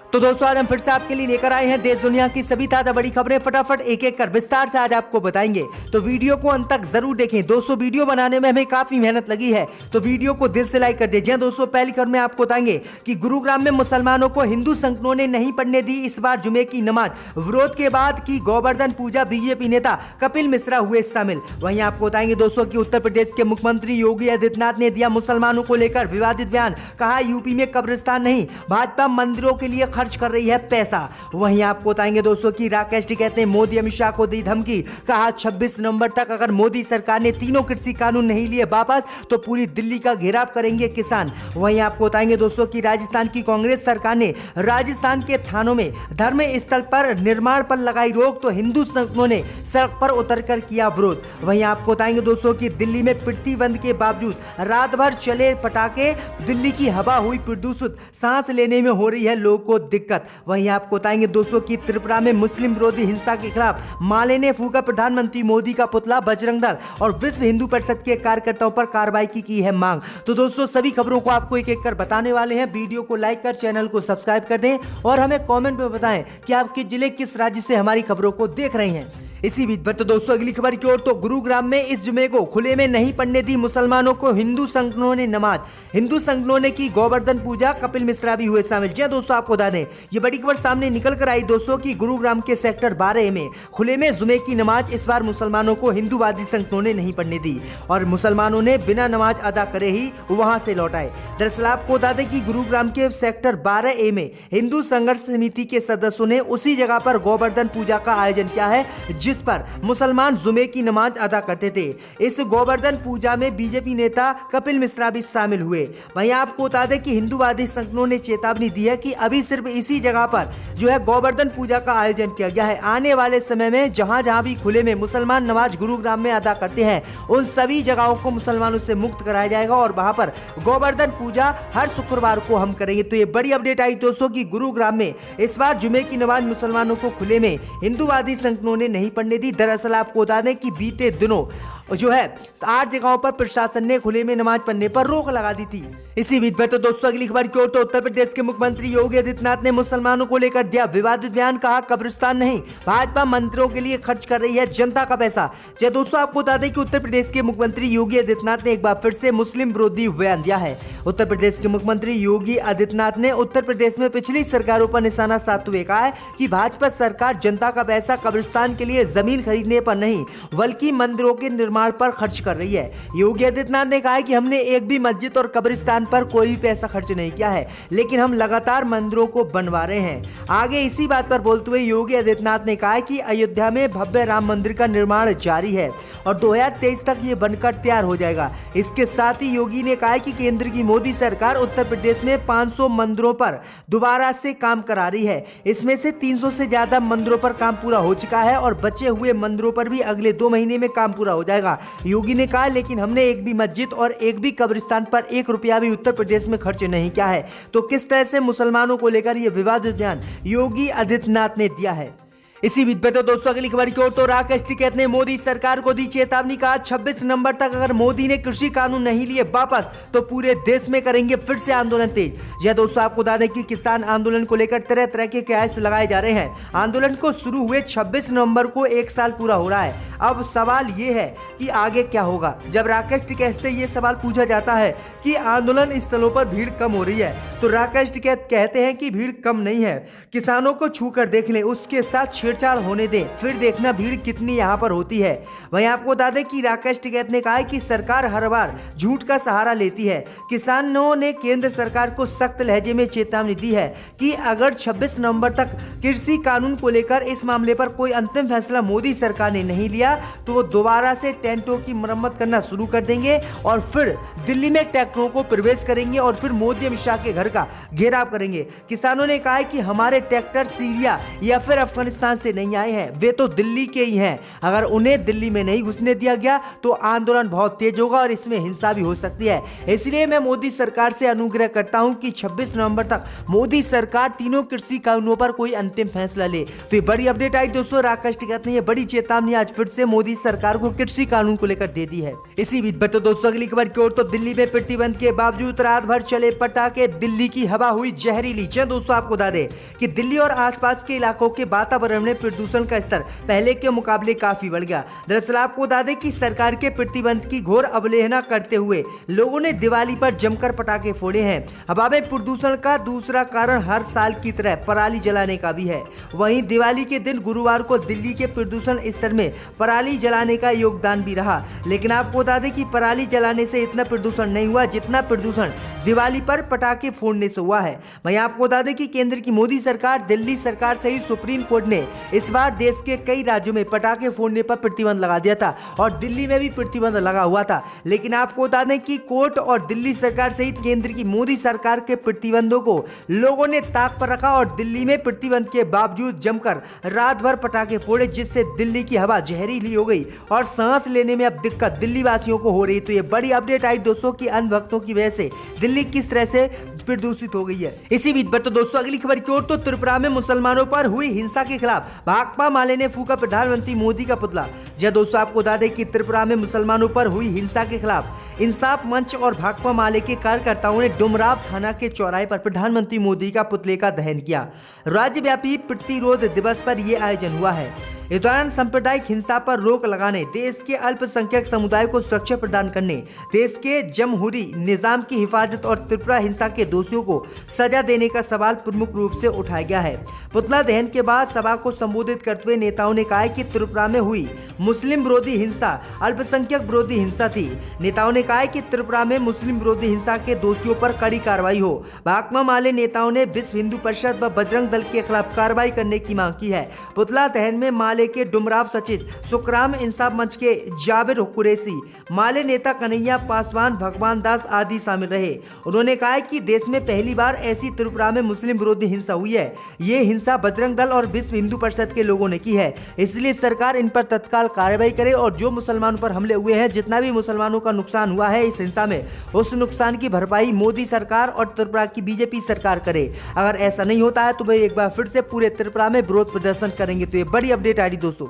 तो दोस्तों आज हम फिर से आपके लिए लेकर आए हैं देश दुनिया की सभी ताजा बड़ी खबरें फटाफट एक एक कर विस्तार से आज आपको बताएंगे। तो वीडियो को अंत तक जरूर देखें। दोस्तों वीडियो बनाने में हमें काफी मेहनत लगी है, तो वीडियो को दिल से लाइक कर दीजिए। दोस्तों पहली खबर में आपको बताएंगे कि गुरुग्राम में मुसलमानों को हिंदू संगठनों ने नहीं पढ़ने दी इस बार जुमे की नमाज। विरोध के बाद की गोवर्धन पूजा, बीजेपी नेता कपिल मिश्रा हुए शामिल। वहीं आपको बताएंगे दोस्तों की उत्तर प्रदेश के मुख्यमंत्री योगी आदित्यनाथ ने दिया मुसलमानों को लेकर विवादित बयान। कहा यूपी में कब्रिस्तान नहीं, भाजपा मंदिरों के लिए खर्च कर रही है पैसा। वहीं आपको बताएंगे दोस्तों की राकेश टिकैत ने मोदी अमित शाह को दी धमकी। कहा 26 नवंबर तक अगर मोदी सरकार ने तीनों कृषि कानून नहीं लिए वापस तो पूरी दिल्ली का घेराव करेंगे किसान। वहीं आपको बताएंगे दोस्तों की राजस्थान की कांग्रेस सरकार ने राजस्थान के थानों में धर्म स्थल पर निर्माण पर लगाई रोक, तो हिंदू संगठनों ने सड़क पर उतरकर किया विरोध। वहीं आपको बताएंगे दोस्तों की दिल्ली में प्रतिबंध के बावजूद रात भर चले पटाखे, दिल्ली की हवा हुई प्रदूषित, सांस लेने में हो रही है लोगों को दिक्कत। वहीं आपको बताएंगे दोस्तों की त्रिपुरा में मुस्लिम विरोधी हिंसा के खिलाफ माले ने फूका प्रधानमंत्री मोदी का पुतला, बजरंग दल और विश्व हिंदू परिषद के कार्यकर्ताओं पर कार्रवाई की है मांग। तो दोस्तों सभी खबरों को आपको एक एक कर बताने वाले हैं। वीडियो को लाइक कर चैनल को सब्सक्राइब कर दें और हमें कमेंट में बताएं कि आपके जिले किस राज्य से हमारी खबरों को देख रहे हैं। इसी बीच पर तो दोस्तों अगली खबर की ओर, तो गुरुग्राम में इस जुमे को खुले में नहीं पढ़ने दी मुसलमानों को हिंदू संगठनों ने नमाज। हिंदू संगठनों ने की गोवर्धन पूजा, कपिल मिश्रा भी हुए शामिल। जी दोस्तों आपको बता दें ये बड़ी खबर सामने निकल कर आई दोस्तों की गुरुग्राम के सेक्टर 12 में खुले में जुमे की नमाज इस बार मुसलमानों को हिंदूवादी संगठनों ने नहीं पढ़ने दी और मुसलमानों ने बिना नमाज अदा करे ही वहां से लौट आए। दरअसल आपको बता दें कि गुरुग्राम के सेक्टर 12A में हिंदू संघर्ष समिति के सदस्यों ने उसी जगह पर गोवर्धन पूजा का आयोजन किया है जिस पर मुसलमान जुमे की नमाज अदा करते थे। इस गोवर्धन पूजा में बीजेपी नेता कपिल मिश्रा भी शामिल हुए। वहीं आपको बता दें कि हिंदूवादी संगठनों ने चेतावनी दी है कि अभी सिर्फ इसी जगह पर जो है गोवर्धन पूजा का आयोजन किया गया है। आने वाले समय में जहां जहां भी खुले में मुसलमान नमाज गुरुग्राम में अदा करते हैं उन सभी जगहों को मुसलमानों से मुक्त कराया जाएगा और वहां पर गोवर्धन पूजा हर शुक्रवार को हम करेंगे। तो ये बड़ी अपडेट आई दोस्तों की गुरुग्राम में इस बार जुमे की नमाज मुसलमानों को खुले में हिंदूवादी संगठनों ने नहीं पढ़ने दी। दरअसल आपको बता दें कि बीते दिनों जो है 8 जगहों पर प्रशासन ने खुले में नमाज पढ़ने पर रोक लगा दी थी। इसी बीच में तो दोस्तों अगली खबर की ओर, तो उत्तर प्रदेश के मुख्यमंत्री योगी आदित्यनाथ ने मुसलमानों को लेकर दिया विवादित बयान। कहा कब्रिस्तान नहीं, भाजपा मंदिरों के लिए खर्च कर रही है जनता का पैसा। जी दोस्तों आपको बता दें कि उत्तर प्रदेश के मुख्यमंत्री योगी आदित्यनाथ ने एक बार फिर से मुस्लिम विरोधी बयान दिया है। उत्तर प्रदेश के मुख्यमंत्री योगी आदित्यनाथ ने उत्तर प्रदेश में पिछली सरकारों पर निशाना साधते हुए कहा है कि भाजपा सरकार जनता का पैसा कब्रिस्तान के लिए जमीन खरीदने पर नहीं बल्कि मंदिरों के निर्माण पर खर्च कर रही है। योगी आदित्यनाथ ने कहा है कि हमने एक भी मस्जिद और कब्रिस्तान पर कोई भी पैसा खर्च नहीं किया है, लेकिन हम लगातार मंदिरों को बनवा रहे हैं। आगे इसी बात पर बोलते हुए योगी आदित्यनाथ ने कहा है कि अयोध्या में भव्य राम मंदिर का निर्माण जारी है और 2023 तक ये बनकर तैयार हो जाएगा। इसके साथ ही योगी ने कहा है कि केंद्र की मोदी सरकार उत्तर प्रदेश में 500 मंदिरों पर दोबारा से काम करा रही है। इसमें से 300 से ज्यादा मंदिरों पर काम पूरा हो चुका है और बचे हुए मंदिरों पर भी अगले 2 महीने में काम पूरा हो जाएगा। योगी ने कहा लेकिन हमने एक भी मस्जिद और एक भी कब्रिस्तान पर 1 रुपया भी उत्तर प्रदेश में खर्च नहीं किया है। तो किस तरह से मुसलमानों को लेकर यह विवादित बयान योगी आदित्यनाथ ने दिया है। इसी बीच में तो दोस्तों अगली खबर की ओर, तो राकेश टिकैत ने मोदी सरकार को दी चेतावनी। कहा 26 नवंबर तक अगर मोदी ने कृषि कानून नहीं लिए वापस तो पूरे देश में करेंगे फिर से आंदोलन तेज। यह दोस्तों आपको बता दें कि किसान आंदोलन को लेकर तरह तरह के कयास लगाए जा रहे हैं। आंदोलन को शुरू हुए 26 नवंबर को 1 साल पूरा हो रहा है। अब सवाल ये है कि आगे क्या होगा। जब राकेश टिकैत से ये सवाल पूछा जाता है कि आंदोलन स्थलों पर भीड़ कम हो रही है तो राकेश टिकैत कहते हैं कि भीड़ कम नहीं है, किसानों को छू कर देख लें, उसके साथ छेड़छाड़ होने दें, फिर देखना भीड़ कितनी यहाँ पर होती है। वहीं आपको बता दें कि राकेश टिकैत ने कहा है कि सरकार हर बार झूठ का सहारा लेती है। किसानों ने केंद्र सरकार को सख्त लहजे में चेतावनी दी है कि अगर 26 नवंबर तक कृषि कानून को लेकर इस मामले पर कोई अंतिम फैसला मोदी सरकार ने नहीं लिया तो वो दोबारा से टेंटों की मरम्मत करना शुरू कर देंगे और फिर दिल्ली में ट्रैक्टरों को प्रवेश करेंगे और फिर मोदी अमित शाह के घर का घेराव करेंगे। किसानों ने कहा है कि हमारे ट्रैक्टर सीरिया या फिर अफगानिस्तान से नहीं आए हैं, वे तो दिल्ली के ही हैं। अगर उन्हें दिल्ली में नहीं घुसने दिया गया तो आंदोलन बहुत तेज होगा और इसमें हिंसा भी हो सकती है। इसलिए मैं मोदी सरकार से अनुग्रह करता हूं कि 26 नवंबर तक मोदी सरकार तीनों कृषि कानूनों पर कोई अंतिम फैसला ले। तो ये बड़ी अपडेट आई दोस्तों, राकेश टिकैत ने ये बड़ी चेतावनी आज फिर से मोदी सरकार को कृषि कानून को लेकर दे दी है। इसी बीच बता दोस्तों अगली खबर की ओर, तो दिल्ली में प्रतिबंध के बावजूद रात भर चले पटाखे, दिल्ली की हवा हुई जहरीली। दोस्तों आपको बता दें कि दिल्ली और आसपास के इलाकों के वातावरण में प्रदूषण का स्तर पहले के मुकाबले काफी बढ़ गया। दरअसल आपको बता दें कि सरकार के प्रतिबंध की घोर अवहेलना करते हुए लोगों ने दिवाली पर जमकर पटाखे फोड़े हैं। हवा में प्रदूषण का दूसरा कारण हर साल की तरह पराली जलाने का भी है। वहीं दिवाली के दिन गुरुवार को दिल्ली के प्रदूषण स्तर में पराली जलाने का योगदान भी रहा। लेकिन आपको बता दें कि पराली जलाने से इतना प्रदूषण नहीं हुआ जितना प्रदूषण दिवाली पर पटाखे फोड़ने से हुआ है। वहीं आपको बता दें कि केंद्र की मोदी सरकार, दिल्ली सरकार सहित सुप्रीम कोर्ट ने इस बार देश के कई राज्यों में पटाखे फोड़ने पर प्रतिबंध लगा दिया था और दिल्ली में भी प्रतिबंध लगा हुआ था। लेकिन आपको बता दें कि कोर्ट और दिल्ली सरकार सहित केंद्र की मोदी सरकार के प्रतिबंधों को लोगों ने ताक पर रखा और दिल्ली में प्रतिबंध के बावजूद जमकर रात भर पटाखे फोड़े, जिससे दिल्ली की हवा जहरीली हो गई और सांस लेने में अब दिक्कत दिल्ली वासियों को हो रही। तो ये बड़ी अपडेट आई दोस्तों की अंधभक्तों की वजह से दिल्ली किस तरह से प्रदूषित हो गई है। इसी बीच पर तो दोस्तों अगली खबर की ओर, तो त्रिपुरा में मुसलमानों पर हुई हिंसा के खिलाफ भाकपा माले ने फूका प्रधानमंत्री मोदी का पुतला। जी दोस्तों आपको बता दें कि त्रिपुरा में मुसलमानों पर हुई हिंसा के खिलाफ इंसाफ मंच और भाकपा माले के कार्यकर्ताओं ने डुमराव थाना के चौराहे पर प्रधानमंत्री मोदी का पुतले का दहन किया। राज्यव्यापी प्रतिरोध दिवस पर यह आयोजन हुआ है। इस दौरान सांप्रदायिक हिंसा पर रोक लगाने, देश के अल्पसंख्यक समुदाय को सुरक्षा प्रदान करने, देश के जमहूरी निजाम की हिफाजत और त्रिपुरा हिंसा के दोषियों को सजा देने का सवाल प्रमुख रूप से उठाया गया है। पुतला दहन के बाद सभा को संबोधित करते हुए नेताओं ने कहा कि त्रिपुरा में हुई मुस्लिम विरोधी हिंसा अल्पसंख्यक विरोधी हिंसा थी। नेताओं ने कहा कि त्रिपुरा में मुस्लिम विरोधी हिंसा के दोषियों पर कड़ी कार्रवाई हो। भाकपा माले नेताओं ने विश्व हिंदू परिषद व बजरंग दल के खिलाफ कार्रवाई करने की मांग की है। पुतला दहन में माले के डुमराव सचिव सुखराम, इंसाफ मंच के जाबिर कुरैशी, माले नेता कन्हैया पासवान, भगवान दास आदि शामिल रहे। उन्होंने कहा कि देश में पहली बार ऐसी त्रिपुरा में मुस्लिम विरोधी हिंसा हुई है। ये हिंसा बजरंग दल और विश्व हिंदू परिषद के लोगों ने की है, इसलिए सरकार इन पर तत्काल कार्रवाई करे और जो मुसलमानों पर हमले हुए हैं, जितना भी मुसलमानों का नुकसान हुआ है इस हिंसा में, उस नुकसान की भरपाई मोदी सरकार और त्रिपुरा की बीजेपी सरकार करे। अगर ऐसा नहीं होता है तो वे एक बार फिर से पूरे त्रिपुरा में विरोध प्रदर्शन करेंगे। तो ये बड़ी अपडेट आ रही दोस्तों।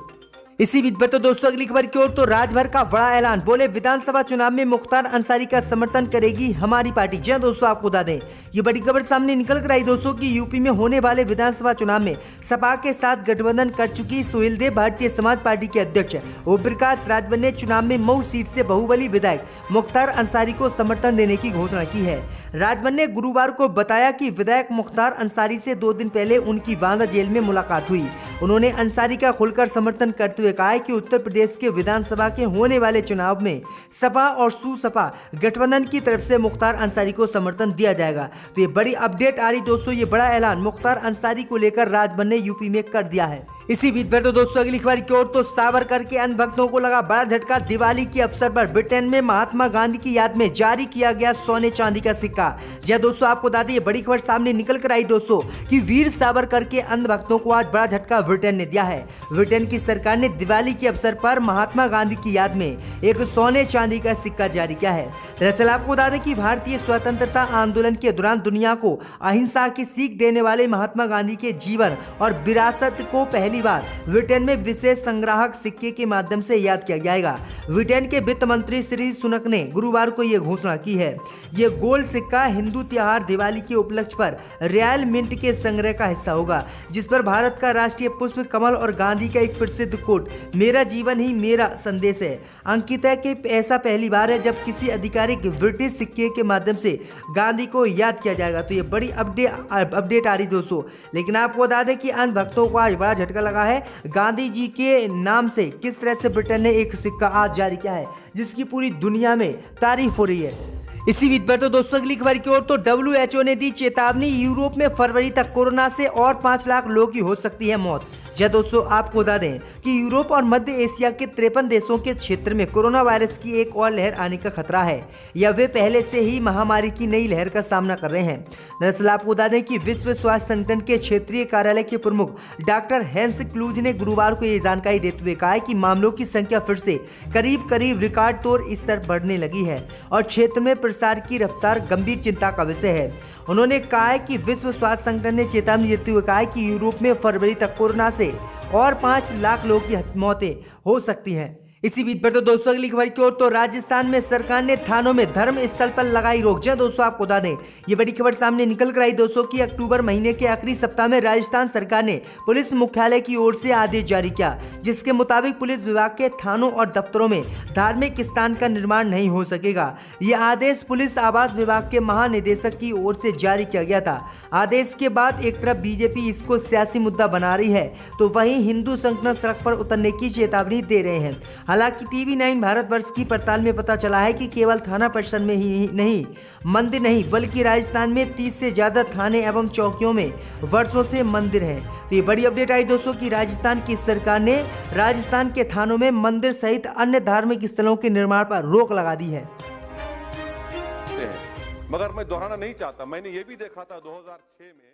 इसी बीच पर तो दोस्तों अगली खबर की ओर, तो राजभर का बड़ा ऐलान, बोले विधानसभा चुनाव में मुख्तार अंसारी का समर्थन करेगी हमारी पार्टी। जी दोस्तों आपको बता दें ये बड़ी खबर सामने निकल कर आई दोस्तों कि यूपी में होने वाले विधानसभा चुनाव में सपा के साथ गठबंधन कर चुकी सुहेलदेव भारतीय समाज पार्टी के अध्यक्ष ओम प्रकाश राजभर ने चुनाव में मऊ सीट से बाहुबली विधायक मुख्तार अंसारी को समर्थन देने की घोषणा की है। राजभर ने गुरुवार को बताया कि विधायक मुख्तार अंसारी से 2 दिन पहले उनकी बांदा जेल में मुलाकात हुई। उन्होंने अंसारी का खुलकर समर्थन करते हुए कहा कि उत्तर प्रदेश के विधानसभा के होने वाले चुनाव में सपा और सुसपा गठबंधन की तरफ से मुख्तार अंसारी को समर्थन दिया जाएगा। तो ये बड़ी अपडेट आ रही दोस्तों, ये बड़ा ऐलान मुख्तार अंसारी को लेकर राजभर ने यूपी में कर दिया है। इसी बीच पर तो दोस्तों अगली खबर की ओर, तो सावरकर के अंधभक्तों को लगा बड़ा झटका। दिवाली के अवसर पर ब्रिटेन में महात्मा गांधी की याद में जारी किया गया सोने चांदी का सिक्का। जी दोस्तों आपको बता दें ये बड़ी खबर सामने निकल कर आई दोस्तों कि वीर सावरकर के अंधभक्तों को आज बड़ा झटका ब्रिटेन ने दिया है। ब्रिटेन की सरकार ने दिवाली के अवसर पर महात्मा गांधी की याद में एक सोने चांदी का सिक्का जारी किया है। दरअसल आपको बता दें कि भारतीय स्वतंत्रता आंदोलन के दौरान दुनिया को अहिंसा की सीख देने वाले महात्मा गांधी के जीवन और विरासत को पहली बार ब्रिटेन में विशेष संग्राहक सिक्के के माध्यम से याद किया जाएगा। ब्रिटेन के वित्त मंत्री श्री सुनक ने गुरुवार को यह घोषणा की है। यह गोल्ड सिक्का हिंदू त्योहार दिवाली के उपलक्ष्य पर रॉयल मिंट के संग्रह का हिस्सा होगा, जिस पर भारत का राष्ट्रीय पुष्प कमल और गांधी का एक प्रसिद्ध कोट मेरा जीवन ही मेरा संदेश है अंकित है कि ऐसा पहली बार है जब किसी आधिकारिक ब्रिटिश सिक्के के माध्यम से गांधी को याद किया जाएगा। तो ये बड़ी अपडेट आ रही दोस्तों। लेकिन आपको बता दें कि अन्य भक्तों को आज बड़ा झटका लगा है। गांधी जी के नाम से किस तरह से ब्रिटेन ने एक सिक्का आज जारी किया है, जिसकी पूरी दुनिया में तारीफ हो रही है। इसी बीच पर तो दोस्तों अगली खबर की ओर, तो WHO ने दी चेतावनी, यूरोप में फरवरी तक कोरोना से और 5 लाख लोगों की हो सकती है मौत। जहाँ दोस्तों आपको बता दें कि यूरोप और मध्य एशिया के 53 देशों के क्षेत्र में कोरोना वायरस की एक और लहर आने का खतरा है या वे पहले से ही महामारी की नई लहर का सामना कर रहे हैं। दरअसल आपको बता दें कि विश्व स्वास्थ्य संगठन के क्षेत्रीय कार्यालय के प्रमुख डॉक्टर हेंस क्लूज ने गुरुवार को ये जानकारी देते हुए कहा है कि मामलों की संख्या फिर से करीब रिकॉर्ड तोड़ स्तर बढ़ने लगी है और क्षेत्र में प्रसार की रफ्तार गंभीर चिंता का विषय है। उन्होंने कहा है कि विश्व स्वास्थ्य संगठन ने चेतावनी देते हुए कहा है कि यूरोप में फरवरी तक कोरोना से और 5 लाख लोगों की मौतें हो सकती हैं। इसी बीच पर तो दोस्तों अगली खबर की ओर तो राजस्थान में सरकार ने थानों में धर्म स्थल पर लगाई रोक। जहां दोस्तों आपको बता दें ये बड़ी खबर सामने निकल कर आई दोस्तों कि अक्टूबर महीने के आखिरी सप्ताह में राजस्थान सरकार ने पुलिस मुख्यालय की ओर से आदेश जारी किया, जिसके मुताबिक पुलिस विभाग के थानों और दफ्तरों में धार्मिक स्थान का निर्माण नहीं हो सकेगा। यह आदेश पुलिस आवास विभाग के महानिदेशक की ओर से जारी किया गया था। आदेश के बाद एक तरफ बीजेपी इसको सियासी मुद्दा बना रही है तो वहीं हिंदू संगठन सड़क पर उतरने की चेतावनी दे रहे हैं। हालांकि TV9 भारतवर्ष की पड़ताल में पता चला है कि केवल थाना परिसर में ही नहीं, मंदिर नहीं बल्कि राजस्थान में 30 से ज्यादा थाने एवं चौकियों में वर्षों से मंदिर हैं। तो ये बड़ी अपडेट आई दोस्तों कि राजस्थान की सरकार ने राजस्थान के थानों में मंदिर सहित अन्य धार्मिक स्थलों के निर्माण पर रोक लगा दी है। मगर मैं दोहराना नहीं चाहता, मैंने ये भी देखा था 2006 में